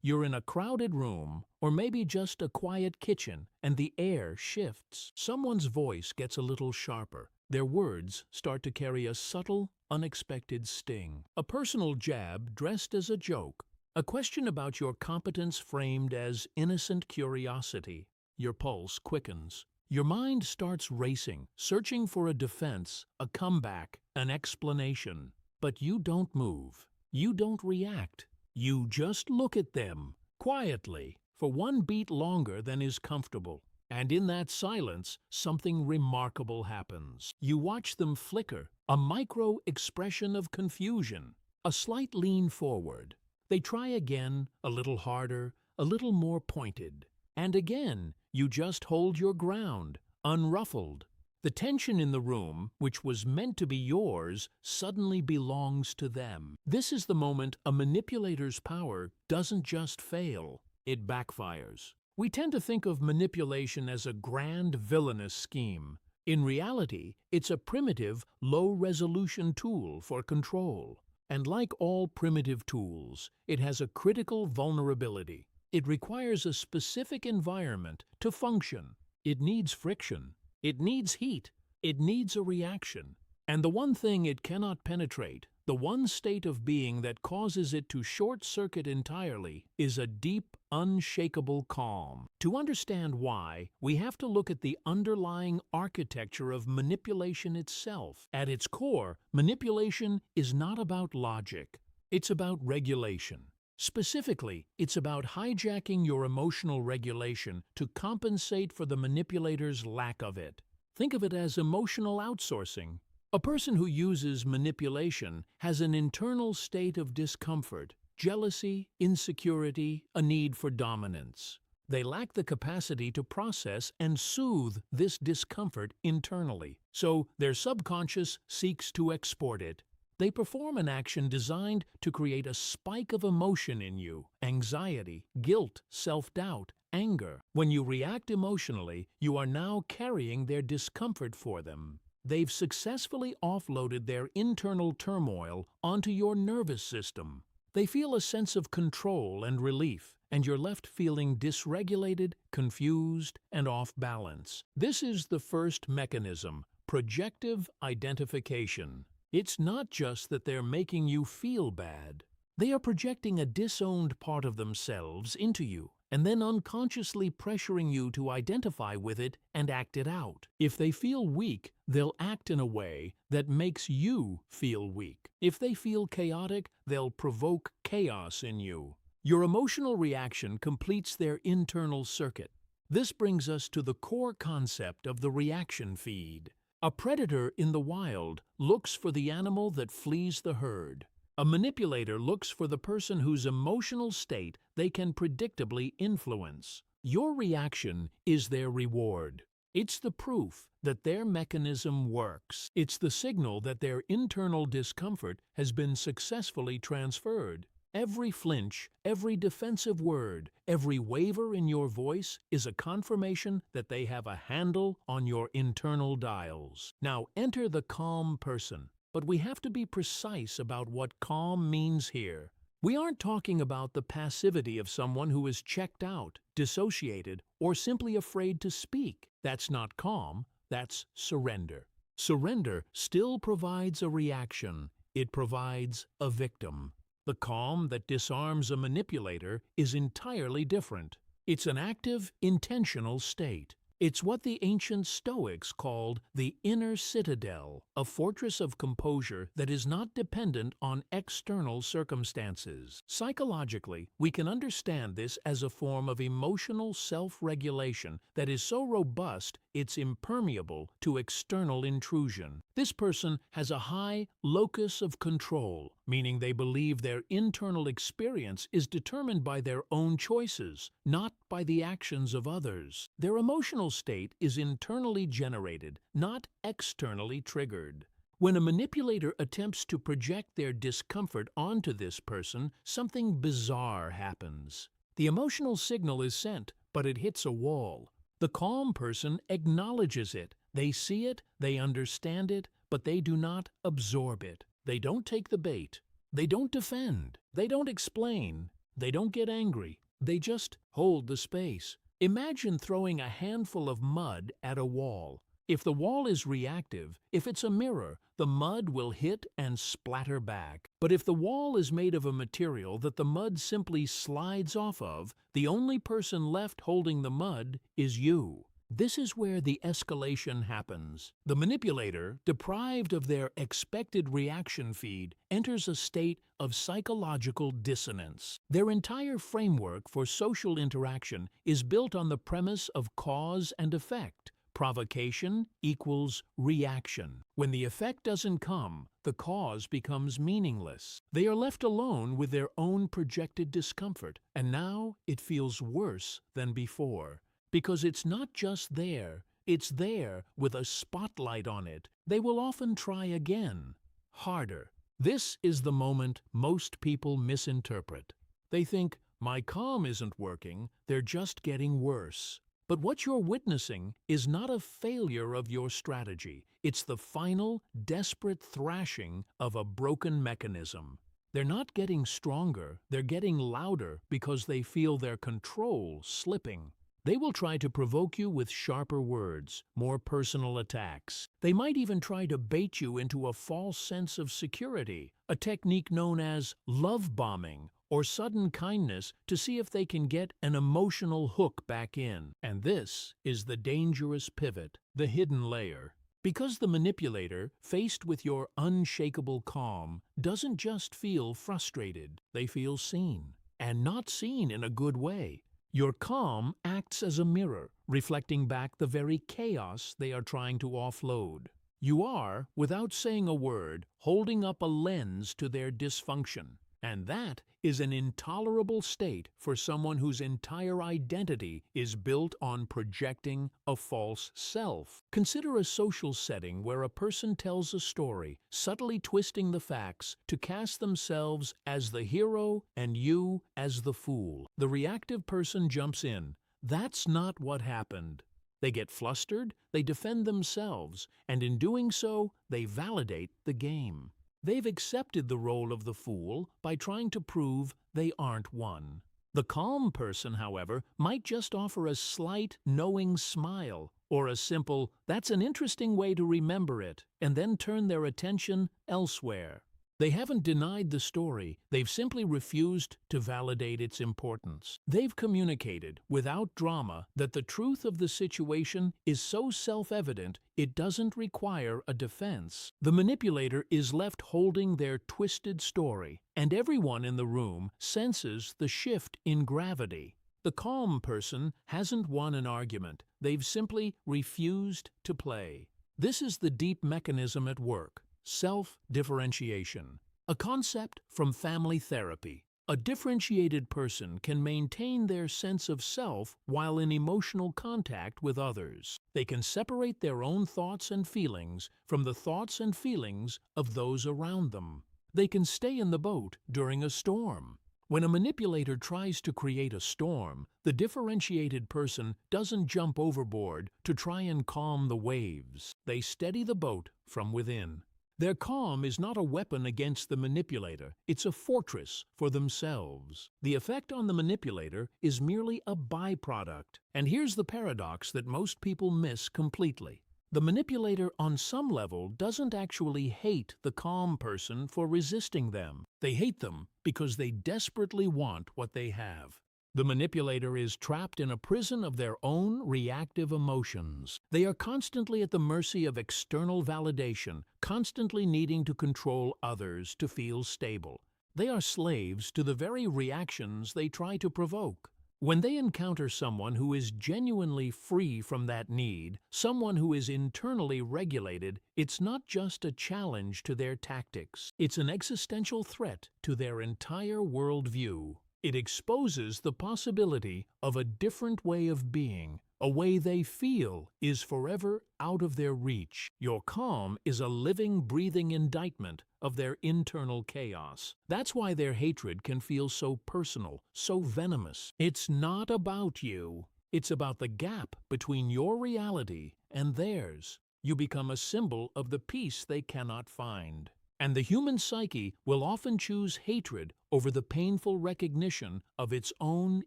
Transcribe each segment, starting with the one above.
You're in a crowded room, or maybe just a quiet kitchen, and the air shifts. Someone's voice gets a little sharper. Their words start to carry a subtle, unexpected sting. A personal jab dressed as a joke. A question about your competence framed as innocent curiosity. Your pulse quickens. Your mind starts racing, searching for a defense, a comeback, an explanation. But you don't move. You don't react. You just look at them, quietly, for one beat longer than is comfortable. And in that silence, something remarkable happens. You watch them flicker, a micro-expression of confusion, a slight lean forward. They try again, a little harder, a little more pointed. And again, you just hold your ground, unruffled. The tension in the room, which was meant to be yours, suddenly belongs to them. This is the moment a manipulator's power doesn't just fail, it backfires. We tend to think of manipulation as a grand villainous scheme. In reality, it's a primitive, low-resolution tool for control. And like all primitive tools, it has a critical vulnerability. It requires a specific environment to function. It needs friction. It needs heat. It needs a reaction. And the one thing it cannot penetrate, the one state of being that causes it to short-circuit entirely, is a deep, unshakable calm. To understand why, we have to look at the underlying architecture of manipulation itself. At its core, manipulation is not about logic. It's about regulation. Specifically, it's about hijacking your emotional regulation to compensate for the manipulator's lack of it. Think of it as emotional outsourcing. A person who uses manipulation has an internal state of discomfort, jealousy, insecurity, a need for dominance. They lack the capacity to process and soothe this discomfort internally, so their subconscious seeks to export it. They perform an action designed to create a spike of emotion in you: anxiety, guilt, self-doubt, anger. When you react emotionally, you are now carrying their discomfort for them. They've successfully offloaded their internal turmoil onto your nervous system. They feel a sense of control and relief, and you're left feeling dysregulated, confused, and off balance. This is the first mechanism: projective identification. It's not just that they're making you feel bad. They are projecting a disowned part of themselves into you, and then unconsciously pressuring you to identify with it and act it out. If they feel weak, they'll act in a way that makes you feel weak. If they feel chaotic, they'll provoke chaos in you. Your emotional reaction completes their internal circuit. This brings us to the core concept of the reaction feed. A predator in the wild looks for the animal that flees the herd. A manipulator looks for the person whose emotional state they can predictably influence. Your reaction is their reward. It's the proof that their mechanism works. It's the signal that their internal discomfort has been successfully transferred. Every flinch, every defensive word, every waver in your voice is a confirmation that they have a handle on your internal dials. Now enter the calm person. But we have to be precise about what calm means here. We aren't talking about the passivity of someone who is checked out, dissociated, or simply afraid to speak. That's not calm, that's surrender. Surrender still provides a reaction. It provides a victim. The calm that disarms a manipulator is entirely different. It's an active, intentional state. It's what the ancient Stoics called the inner citadel, a fortress of composure that is not dependent on external circumstances. Psychologically, we can understand this as a form of emotional self-regulation that is so robust it's impermeable to external intrusion. This person has a high locus of control, meaning they believe their internal experience is determined by their own choices, not by the actions of others. Their emotional state is internally generated, not externally triggered. When a manipulator attempts to project their discomfort onto this person, something bizarre happens. The emotional signal is sent, but it hits a wall. The calm person acknowledges it. They see it, they understand it, but they do not absorb it. They don't take the bait. They don't defend. They don't explain. They don't get angry. They just hold the space. Imagine throwing a handful of mud at a wall. If the wall is reactive, if it's a mirror, the mud will hit and splatter back. But if the wall is made of a material that the mud simply slides off of, the only person left holding the mud is you. This is where the escalation happens. The manipulator, deprived of their expected reaction feed, enters a state of psychological dissonance. Their entire framework for social interaction is built on the premise of cause and effect. Provocation equals reaction. When the effect doesn't come, the cause becomes meaningless. They are left alone with their own projected discomfort, and now it feels worse than before. Because it's not just there, it's there with a spotlight on it. They will often try again, harder. This is the moment most people misinterpret. They think, my calm isn't working, they're just getting worse. But what you're witnessing is not a failure of your strategy. It's the final, desperate thrashing of a broken mechanism. They're not getting stronger, they're getting louder because they feel their control slipping. They will try to provoke you with sharper words, more personal attacks. They might even try to bait you into a false sense of security, a technique known as love bombing or sudden kindness to see if they can get an emotional hook back in. And this is the dangerous pivot, the hidden layer. Because the manipulator, faced with your unshakable calm, doesn't just feel frustrated, they feel seen. And not seen in a good way. Your calm acts as a mirror, reflecting back the very chaos they are trying to offload. You are, without saying a word, holding up a lens to their dysfunction. And that is an intolerable state for someone whose entire identity is built on projecting a false self. Consider a social setting where a person tells a story, subtly twisting the facts to cast themselves as the hero and you as the fool. The reactive person jumps in. That's not what happened. They get flustered, they defend themselves, and in doing so, they validate the game. They've accepted the role of the fool by trying to prove they aren't one. The calm person, however, might just offer a slight, knowing smile, or a simple, "that's an interesting way to remember it," and then turn their attention elsewhere. They haven't denied the story, they've simply refused to validate its importance. They've communicated, without drama, that the truth of the situation is so self-evident it doesn't require a defense. The manipulator is left holding their twisted story, and everyone in the room senses the shift in gravity. The calm person hasn't won an argument, they've simply refused to play. This is the deep mechanism at work. Self-differentiation, a concept from family therapy. A differentiated person can maintain their sense of self while in emotional contact with others. They can separate their own thoughts and feelings from the thoughts and feelings of those around them. They can stay in the boat during a storm. When a manipulator tries to create a storm, the differentiated person doesn't jump overboard to try and calm the waves. They steady the boat from within. Their calm is not a weapon against the manipulator, it's a fortress for themselves. The effect on the manipulator is merely a byproduct. And here's the paradox that most people miss completely. The manipulator on some level doesn't actually hate the calm person for resisting them. They hate them because they desperately want what they have. The manipulator is trapped in a prison of their own reactive emotions. They are constantly at the mercy of external validation, constantly needing to control others to feel stable. They are slaves to the very reactions they try to provoke. When they encounter someone who is genuinely free from that need, someone who is internally regulated, it's not just a challenge to their tactics. It's an existential threat to their entire worldview. It exposes the possibility of a different way of being, a way they feel is forever out of their reach. Your calm is a living, breathing indictment of their internal chaos. That's why their hatred can feel so personal, so venomous. It's not about you. It's about the gap between your reality and theirs. You become a symbol of the peace they cannot find. And the human psyche will often choose hatred over the painful recognition of its own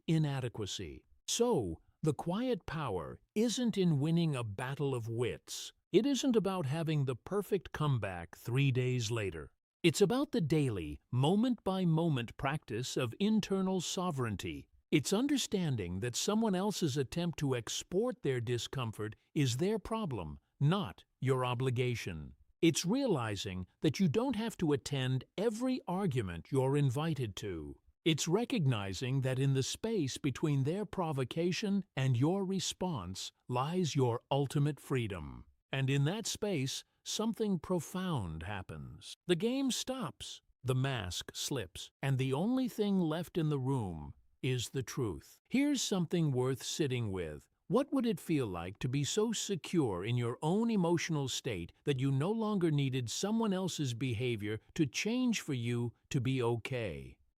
inadequacy. So, the quiet power isn't in winning a battle of wits. It isn't about having the perfect comeback 3 days later. It's about the daily, moment-by-moment practice of internal sovereignty. It's understanding that someone else's attempt to export their discomfort is their problem, not your obligation. It's realizing that you don't have to attend every argument you're invited to. It's recognizing that in the space between their provocation and your response lies your ultimate freedom. And in that space, something profound happens. The game stops, the mask slips, and the only thing left in the room is the truth. Here's something worth sitting with. What would it feel like to be so secure in your own emotional state that you no longer needed someone else's behavior to change for you to be okay?